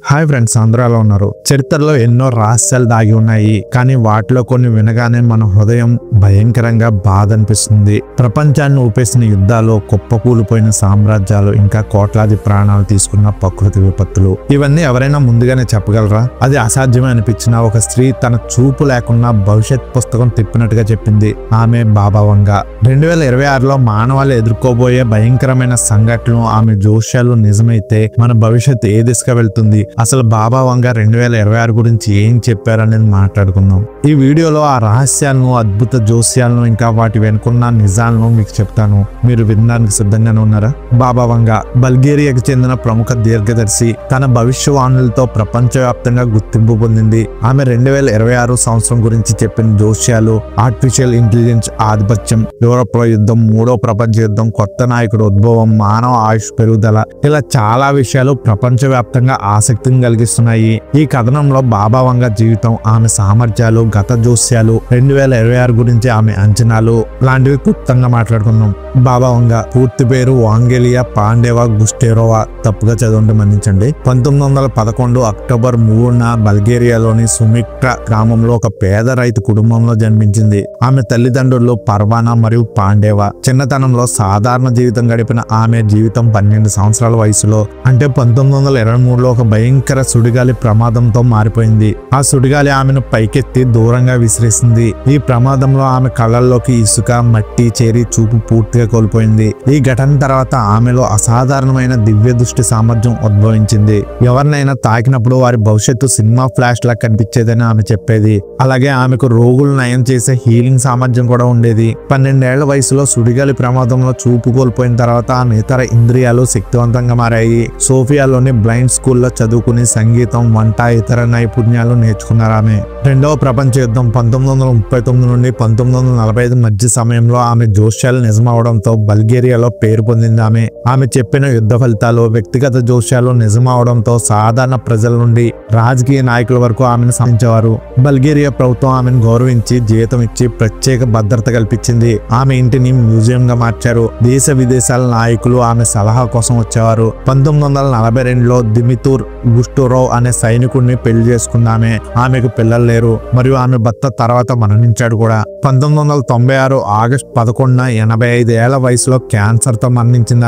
Hi friends, అందరూ ఎలా ఉన్నారు? చరిత్రలో ఎన్నో రహస్యాలు దాగి ఉన్నాయి, కానీ వాటిలో కొన్ని వినగానే మన హృదయం భయంకరంగా బాధ అనిపిస్తుంది. ప్రపంచాన్ని ఊపేసిన యుద్ధాలు, కుప్పకూలిపోయిన సామ్రాజ్యాలు, ఇంకా కోట్లాది ప్రాణాలు తీసుకున్న ప్రకృతి విపత్తులు, ఇవన్నీ ఎవరైనా ముందుగానే చెప్పగలరా? అది అసాధ్యమే అనిపించిన ఒక స్త్రీ తన చూపు లేకుండా భవిష్యత్ పుస్తకం తిప్పినట్టుగా చెప్పింది. ఆమె బాబా వంగా. 2026లో మానవాళి ఎదుర్కోబోయే భయంకరమైన సంఘటనలు, ఆమె జోష్యాలు నిజమైతే మన భవిష్యత్తు ఏ దిశగా వెళ్తుంది? అసలు బాబా వంగా 2026 గురించి ఏం చెప్పారనేది మాట్లాడుకుందాం. ఈ వీడియోలో ఆ రహస్యాలను, అద్భుత జోస్యాలను, ఇంకా వాటి వెనుకున్న నిజాలను మీకు చెప్తాను. మీరు వినడానికి సిద్ధంగానే ఉన్నారా? బాబా వంగా బల్గేరియాకు చెందిన ప్రముఖ దీర్ఘదర్శి. తన భవిష్యవాణులతో ప్రపంచవ్యాప్తంగా గుర్తింపు పొందింది. ఆమె 2026 సంవత్సరం గురించి చెప్పిన జోస్యాలు, ఆర్టిఫిషియల్ ఇంటెలిజెన్స్ ఆధిపత్యం, యూరోప్ లో యుద్ధం, మూడో ప్రపంచ యుద్ధం, కొత్త నాయకుడు ఉద్భవం, మానవ ఆయుష్ పెరుగుదల, ఇలా చాలా విషయాలు ప్రపంచవ్యాప్తంగా ఆసక్తిని కలిగిస్తున్నాయి. ఈ కథనంలో బాబా వంగా జీవితం, ఆమె సామర్థ్యాలు, గత జోస్యాలు, 2026 గురించి ఆమె అంచనాలు లాంటివి క్లుప్తంగా మాట్లాడుకుందాం. బాబా వంగా పూర్తి పేరు వాంగెలియా పాండేవా గుస్టేరోవా, తప్పుగా చదవండి మన్నించండి. 1911 అక్టోబర్ 3న బల్గేరియాలోని సుమిట్రా గ్రామంలో ఒక పేద రైతు కుటుంబంలో జన్మించింది. ఆమె తల్లిదండ్రులు పర్వానా మరియు పాండేవా. చిన్నతనంలో సాధారణ జీవితం గడిపిన ఆమె జీవితం 12 సంవత్సరాల వయసులో, అంటే 1923లో ఒక భయంకర సుడిగాలి ప్రమాదంతో మారిపోయింది. ఆ సుడిగాలి ఆమెను పైకెత్తి దూరంగా విసిరేసింది. ఈ ప్రమాదంలో ఆమె కళ్ళల్లోకి ఇసుక, మట్టి చేరి చూపు పూర్తిగా కోల్పోయింది. ఈ ఘటన తర్వాత ఆమెలో అసాధారణమైన దివ్య దృష్టి సామర్థ్యం ఉద్భవించింది. ఎవరినైనా తాకినప్పుడు వారి భవిష్యత్తు సినిమా ఫ్లాష్ లా కనిపించేదని ఆమె చెప్పేది. అలాగే ఆమెకు రోగులు నయం చేసే హీలింగ్ సామర్థ్యం కూడా ఉండేది. 12 ఏళ్ల వయసులో సుడిగాలి ప్రమాదంలో చూపు కోల్పోయిన తర్వాత ఆమె ఇతర ఇంద్రియాలు శక్తివంతంగా మారాయి. సోఫియాలోని బ్లైండ్ స్కూల్లో చదువుకుని సంగీతం, వంట, ఇతర నైపుణ్యాలు నేర్చుకున్నారు. ఆమె రెండవ ప్రపంచ యుద్ధం 1939 నుండి 1945 మధ్య సమయంలో ఆమె జోష్యాలు నిజమవడంతో బల్గేరియాలో పేరు పొందింది. ఆమె చెప్పిన యుద్ధ ఫలితాలు, వ్యక్తిగత జోష్యాలు నిజమవడంతో సాధారణ ప్రజల నుండి రాజకీయ నాయకుల వరకు ఆమెను సంధించేవారు. బల్గేరియా ప్రభుత్వం ఆమెను గౌరవించి జీతం ఇచ్చి ప్రత్యేక భద్రత కల్పించింది. ఆమె ఇంటిని మ్యూజియం గా మార్చారు. దేశ విదేశాల నాయకులు ఆమె సలహా కోసం వచ్చేవారు. 1942లో దిమితూర్ గుస్టోరోవ్ అనే సైనికుడిని పెళ్లి చేసుకుందామె. ఆమెకు పిల్లలు లేరు మరియు ఆమె భర్త తర్వాత మరణించాడు కూడా. 1996 ఆగస్టు 11న 85 ఏళ్ల వయసులో క్యాన్సర్ తో మరణించింది.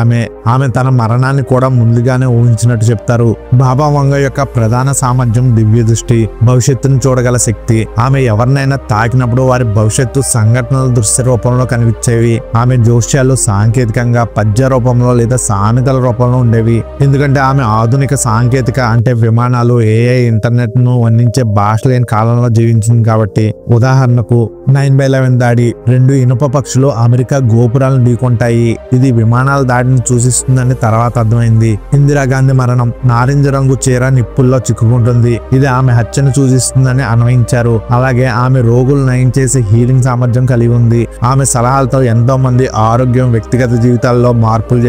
ఆమె తన మరణాన్ని కూడా ముందుగానే ఊహించినట్టు చెప్తారు. బాబా వంగా యొక్క ప్రధాన సామర్థ్యం దివ్య దృష్టి, భవిష్యత్తును చూడగల శక్తి. ఆమె ఎవరినైనా తాకినప్పుడు వారి భవిష్యత్తు సంఘటనల దృశ్య రూపంలో కనిపించేవి. ఆమె జోష్యాలు సాంకేతికంగా పద్య రూపంలో లేదా సామెతల రూపంలో ఉండేవి. ఎందుకంటే ఆమె ఆధునిక సాంకేతిక, అంటే విమానాలు, ఏఐ, ఇంటర్నెట్ ను వర్ణించే భాష లేని కాలంలో జీవించింది కాబట్టి. ఉదాహరణకు 9/11 దాడి, 2 ఇనుప పక్షులు అమెరికా గోపురాలను ఢీకొంటాయి. ఇది విమానాల దాడిని సూచిస్తుందని తర్వాత అర్థమైంది. ఇందిరాగాంధీ మరణం, నారింజ రంగు చీర నిప్పుల్లో చిక్కుకుంటుంది. ఇది ఆమె హత్యను సూచిస్తుందని అన్వయించారు. అలాగే ఆమె రోగులు నయం చేసే హీలింగ్ సామర్థ్యం కలిగి ఉంది. ఆమె సలహాలతో ఎంతో మంది ఆరోగ్యం, వ్యక్తిగత జీవితాల్లో మార్పులు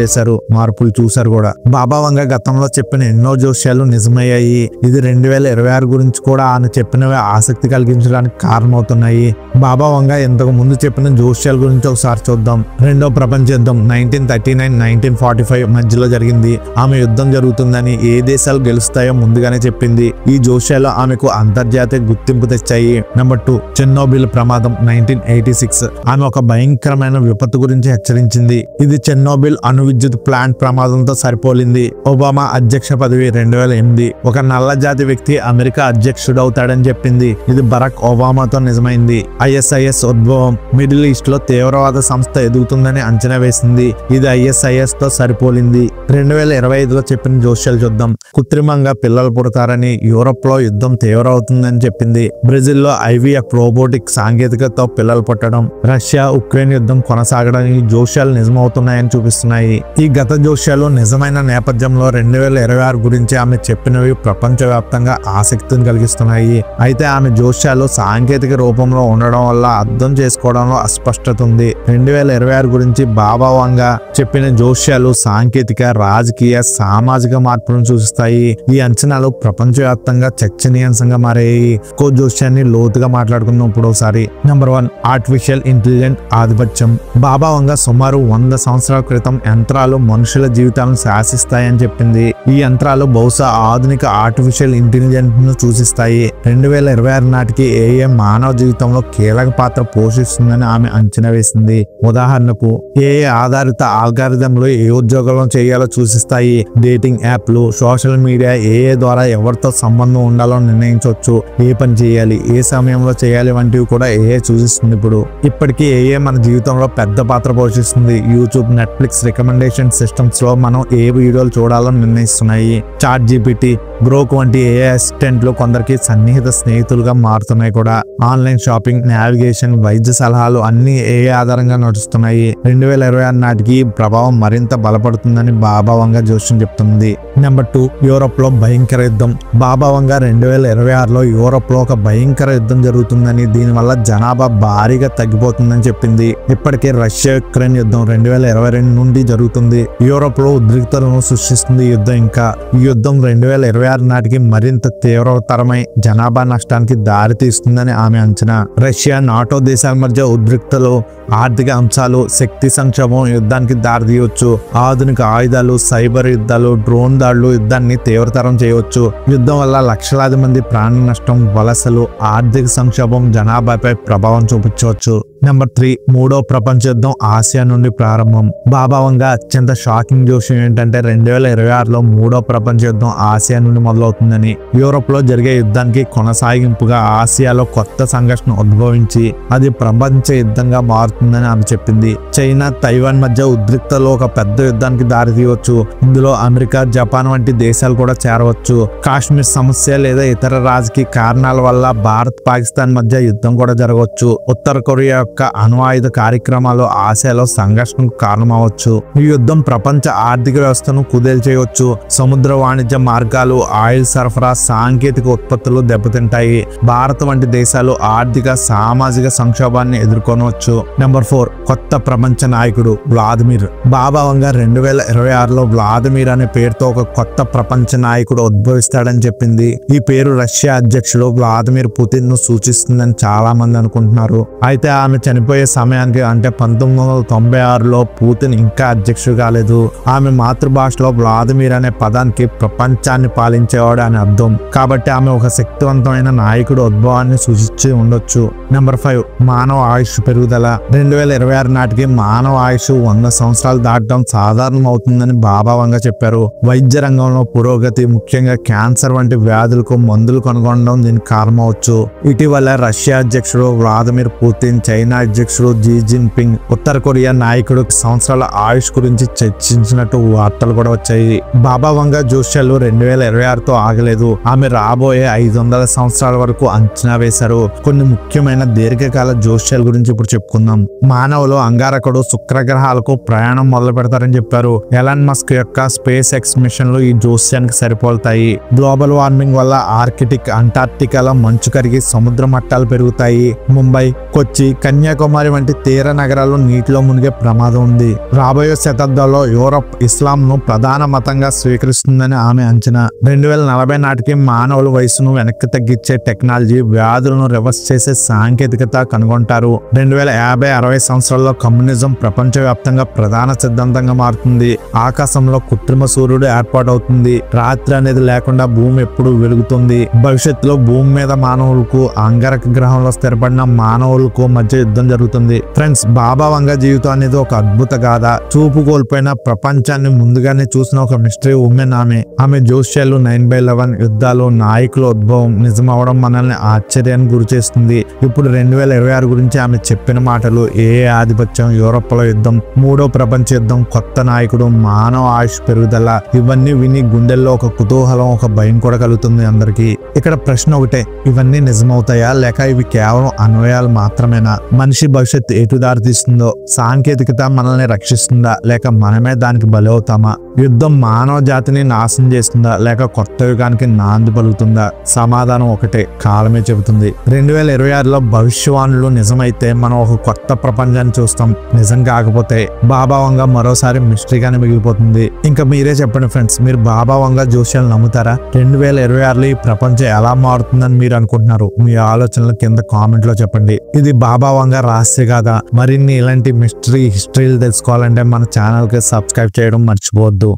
చూశారు కూడా. బాబా వంగా గతంలో చెప్పిన ఎన్నో జోష్యాలు నిజమయ్యాయి. ఇది 2026 గురించి కూడా ఆమె చెప్పినవి ఆసక్తి కలిగించడానికి కారణమవుతున్నాయి. బాబా వంగా ఇంతకు ముందు చెప్పిన జోష్యాల గురించి ఒకసారి చూద్దాం. రెండో ప్రపంచ యుద్ధం 1939-1945 మధ్యలో జరిగింది. ఆమె యుద్ధం జరుగుతుందని, ఏ దేశాలు గెలుస్తాయో ముందుగానే చెప్పింది. ఈ జోష్యాలు ఆమెకు అంతర్జాతీయ గుర్తింపు తెచ్చాయి. నెంబర్ 2, చెర్నోబిల్ ప్రమాదం 1986. ఆమె ఒక భయంకరమైన విపత్తు గురించి హెచ్చరించింది. ఇది చెర్నోబిల్ అణు విద్యుత్ ప్లాంట్ ప్రమాదంతో సరిపోలింది. ఒబామా అధ్యక్ష పదవి 2008. ఒక నల్ల జాతి వ్యక్తి అమెరికా అధ్యక్షుడవుతాడని చెప్పింది. ఇది బరాక్ ఒబామాతో నిజమైంది. ISIS ఉద్భవం, మిడిల్ ఈస్ట్ లో తీవ్రవాద సంస్థ ఎదుగుతుందని అంచనా వేసింది. ఇది ISIS తో సరిపోలింది. 2025లో చెప్పిన జోష్యాలు చూద్దాం. కృత్రిమంగా పిల్లలు పుడతారని, యూరోప్ లో యుద్ధం తీవ్రమవుతుందని చెప్పింది. బ్రెజిల్లో IVF రోబోటిక్ సాంకేతికతతో పిల్లలు పుట్టడం, రష్యా ఉక్రెయిన్ యుద్ధం కొనసాగడం, ఈ జోష్యాలు నిజమవుతున్నాయని చూపిస్తున్నాయి. ఈ గత జోష్యాలు నిజమైన నేపథ్యంలో 2026 గురించి ఆమె చెప్పినవి ప్రపంచవ్యాప్తంగా ఆసక్తిని కలిగిస్తున్నాయి. అయితే ఆమె జోష్యాలు సాంకేతిక రూపంలో ఉండడం వల్ల అర్థం చేసుకోవడంలో అస్పష్టత ఉంది. 2026 గురించి బాబా వంగా చెప్పిన జోష్యాలు సాంకేతిక, రాజకీయ, సామాజిక మార్పులను సూచిస్తాయి. ఈ అంచనాలు ప్రపంచవ్యాప్తంగా చర్చనీయాంశంగా మారాయి. కో జోష్యాన్ని లోతుగా మాట్లాడుకుందాం ఇప్పుడు ఒకసారి. నెంబర్ 1, ఆర్టిఫిషియల్ ఇంటెలిజెన్స్ ఆధిపత్యం. బాబా వంగా సుమారు 100 సంవత్సరాల క్రితం యంత్రాలు మనుషుల జీవితాలను శాసిస్తాయని చెప్పింది. ఈ యంత్రాలు బహు బహుశా ఆధునిక ఆర్టిఫిషియల్ ఇంటెలిజెన్స్ ను సూచిస్తాయి. 2026 నాటికి ఏఐ మానవ జీవితంలో కీలక పాత్ర పోషిస్తుందని ఆమె అంచనా వేసింది. ఉదాహరణకు ఏఐ ఆధారిత ఆల్గారిథంలు ఏ ఉద్యోగాలను చేయాలో సూచిస్తాయి. డేటింగ్ యాప్లు, సోషల్ మీడియా ఏఐ ద్వారా ఎవరితో సంబంధం ఉండాలో నిర్ణయించవచ్చు. ఏ పని చేయాలి, ఏ సమయంలో చేయాలి వంటివి కూడా ఏఐ సూచిస్తుంది. ఇప్పటికీ ఏఐ మన జీవితంలో పెద్ద పాత్ర పోషిస్తుంది. యూట్యూబ్, నెట్ఫ్లిక్స్ రికమెండేషన్ సిస్టమ్స్ లో మనం ఏ వీడియోలు చూడాలో నిర్ణయిస్తున్నాయి. చాట్ జీపీటీ, గ్రోక్ వంటి ఏఐ అసిస్టెంట్లు కొందరికి సన్నిహిత స్నేహితులుగా మారుతున్నాయి కూడా. ఆన్లైన్ షాపింగ్, నావిగేషన్, వైద్య సలహాలు అన్ని ఏఐ ఆధారంగా నడుస్తున్నాయి. 2026 నాటికి ఈ ప్రభావం మరింత బలపడుతుందని బాబా వంగా జోషన్ చెప్తుంది. నెంబర్ 2, యూరోప్ లో భయంకర యుద్ధం. బాబా వంగా 2026లో యూరోప్ లో ఒక భయంకర యుద్ధం జరుగుతుందని, దీనివల్ల జనాభా భారీగా తగ్గిపోతుందని చెప్పింది. ఇప్పటికే రష్యా యుక్రెయిన్ యుద్ధం 2022 నుండి జరుగుతుంది. యూరోప్ లో ఉద్రిక్తలను సృష్టిస్తుంది యుద్ధం. ఇంకా ఈ యుద్ధం 2026 నాటికి మరింత తీవ్రతరమై జనాభా నష్టానికి దారి తీస్తుందని ఆమె అంచనా. రష్యా, నాటో దేశాల మధ్య ఉద్రిక్తలు, ఆర్థిక అంశాలు, శక్తి సంక్షోభం యుద్ధానికి దారితీయవచ్చు. ఆధునిక ఆయుధాలు, సైబర్ యుద్ధాలు, డ్రోన్ దాడులు యుద్ధాన్ని తీవ్రతరం చేయవచ్చు. యుద్ధం వల్ల లక్షలాది మంది ప్రాణ నష్టం, వలసలు, ఆర్థిక సంక్షోభం జనాభాపై ప్రభావం చూపించవచ్చు. నెంబర్ 3, మూడో ప్రపంచ యుద్ధం ఆసియా నుండి ప్రారంభం. బాబా వంగా అత్యంత షాకింగ్ జోషం ఏంటంటే 2026లో మూడో ప్రపంచ యుద్ధం ఆసియా నుండి మొదలవుతుందని. యూరోప్ లో జరిగే యుద్ధానికి కొనసాగింపుగా ఆసియాలో కొత్త సంఘర్షణ ఉద్భవించి అది ప్రపంచ యుద్ధంగా మారుతుందని ఆమె చెప్పింది. చైనా, తైవాన్ మధ్య ఉద్రిక్తలో ఒక పెద్ద యుద్ధానికి దారితీయవచ్చు. ఇందులో అమెరికా, జపాన్ వంటి దేశాలు కూడా చేరవచ్చు. కాశ్మీర్ సమస్య లేదా ఇతర రాజకీయ కారణాల వల్ల భారత్, పాకిస్తాన్ మధ్య యుద్ధం కూడా జరగవచ్చు. ఉత్తర కొరియా యొక్క అణ్వాయుధ కార్యక్రమాలు ఆసియాలో సంఘర్షణకు కారణమవచ్చు. ఈ యుద్ధం ప్రపంచ ఆర్థిక వ్యవస్థను కుదేల్చేయవచ్చు. సముద్ర వాణిజ్య మార్గాలు, ఆయిల్ సరఫరా, సాంకేతిక ఉత్పత్తులు దెబ్బతింటాయి. భారత్ వంటి దేశాలు ఆర్థిక, సామాజిక సంక్షోభాన్ని ఎదుర్కొనవచ్చు. నెంబర్ 4, కొత్త ప్రపంచ నాయకుడు వ్లాదిమిర్. బాబా వంగా 2026లో వ్లాదిమిర్ అనే పేరుతో ఒక కొత్త ప్రపంచ నాయకుడు ఉద్భవిస్తాడని చెప్పింది. ఈ పేరు రష్యా అధ్యక్షుడు వ్లాదిమిర్ పుతిన్ ను సూచిస్తుందని చాలా మంది అనుకుంటున్నారు. అయితే ఆమె చనిపోయే సమయానికి అంటే 1996లో పుతిన్ ఇంకా అధ్యక్షుడు కాలేదు. ఆమె మాతృభాషలో వ్లాదిమిర్ అనే పదానికి ప్రపంచాన్ని పాలించేవాడు అని అర్థం. కాబట్టి ఆమె ఒక శక్తివంతమైన నాయకుడు ఉద్భవాన్ని సూచించి ఉండొచ్చు. నెంబర్ 5, మానవ ఆయుష్ పెరుగుదల. 2026 నాటికి మానవ ఆయుష్ 100 సంవత్సరాలు దాటడం సాధారణం అవుతుందని బాబా వంగా చెప్పారు. వైద్య రంగంలో పురోగతి, ముఖ్యంగా క్యాన్సర్ వంటి వ్యాధులకు మందులు కనుగొనడం దీనికి కారణమవచ్చు. ఇటీవల రష్యా అధ్యక్షుడు వ్లాదిమిర్ పుతిన్, చైనా అధ్యక్షుడు జీ జిన్పింగ్, ఉత్తర కొరియా నాయకుడు సంవత్సరాల ఆయుష్ గురించి చర్చించినట్టు వార్తలు కూడా వచ్చాయి. బాబా వంగా జోష్యాలు 2026తో ఆగలేదు. ఆమె రాబోయే 500 సంవత్సరాల వరకు అంచనా వేశారు. కొన్ని ముఖ్యమైన దీర్ఘకాల జోష్యాల గురించి ఇప్పుడు చెప్పుకుందాం. మానవులు అంగారకుడు, శుక్రగ్రహాలకు ప్రయాణం మొదలు పెడతారని చెప్పారు. ఎలాన్ మస్క్ యొక్క స్పేస్ ఎక్స్ మిషన్లు ఈ జోస్యానికి సరిపోతాయి. గ్లోబల్ వార్మింగ్ వల్ల ఆర్కిటిక్, అంటార్క్టికాలో మంచు కరిగి సముద్ర మట్టాలు పెరుగుతాయి. ముంబై, కొచ్చి, కన్యాకుమారి వంటి తీర నగరాలు నీటిలో మునిగే ప్రమాదం ఉంది. రాబోయే శతాబ్దాల్లో యూరోప్ ఇస్లాం ను ప్రధాన మతంగా స్వీకరిస్తుందని ఆమె అంచనా. 2040 నాటికి మానవుల వయసును వెనక్కి తగ్గించే టెక్నాలజీ, వ్యాధులను రివర్స్ చేసే సాంకేతికత కనుగొంటారు. 2050-60 సంవత్సరాల్లో కమ్యూనిజం ప్రపంచవ్యాప్తంగా ప్రధాన సిద్ధాంతంగా మారుతుంది. ఆకాశంలో కృత్రిమ సూర్యుడు ఏర్పాటవుతుంది. రాత్రి అనేది లేకుండా భూమి ఎప్పుడు వెలుగుతుంది. భవిష్యత్తులో భూమి మీద మానవులకు, అంగారక గ్రహంలో స్థిరపడిన మానవులకు మధ్య యుద్ధం జరుగుతుంది. ఫ్రెండ్స్, బాబా వంగా జీవితం అనేది ఒక అద్భుత గాథ. చూపు కోల్పోయిన ప్రపంచాన్ని ముందుగానే చూసిన ఒక మిస్టరీ ఉమెన్ ఆమె జోష్యాలు, 9/11 యుద్ధాలు, నాయకుల ఉద్భవం నిజమవడం మనల్ని ఆశ్చర్యానికి గురి చేస్తుంది. ఇప్పుడు 2026 గురించి ఆమె చెప్పిన మాటలు, ఏ ఆధిపత్యం, యూరోప్ లో యుద్ధం, మూడో ప్రపంచ యుద్ధం, కొత్త నాయకుడు, మానవ ఆయుష్ పెరుగుదల, ఇవన్నీ విని గుండెల్లో ఒక కుతూహలం, ఒక భయం కూడా కలుగుతుంది అందరికీ. ఇక్కడ ప్రశ్న ఒకటే, ఇవన్నీ నిజమవుతాయా లేక ఇవి కేవలం అన్వయాలు మాత్రమేనా? మనిషి భవిష్యత్తు ఎటు దారి తీస్తుందో, సాంకేతికత మనల్ని రక్షిస్తుందా లేక మనమే దానికి బలవుతామా? యుద్ధం మానవ జాతిని నాశనం చేస్తుందా లేక కొత్త యుగానికి నాంది పలుకుతుందా? సమాధానం ఒకటే, కాలమే చెబుతుంది. 2026లో భవిష్యవాణులు నిజమైతే మనం ఒక కొత్త ప్రపంచాన్ని చూస్తాం. నిజం కాకపోతే బాబా వంగా మరోసారి మిస్టరీగానే మిగిలిపోతుంది. ఇంకా మీరే చెప్పండి ఫ్రెండ్స్, మీరు బాబా వంగా జోష్యాలు నమ్ముతారా? 2026లో ఈ ప్రపంచం ఎలా మారుతుందని మీరు అనుకుంటున్నారు? మీ ఆలోచనలు కింద కామెంట్ లో చెప్పండి. ఇది బాబా వంగా రహస్య గాథ. మరిన్ని ఇలాంటి మిస్టరీ హిస్టరీలు తెలుసుకోవాలంటే మన ఛానల్ కి సబ్స్క్రైబ్ చేయడం మర్చిపోవద్దు.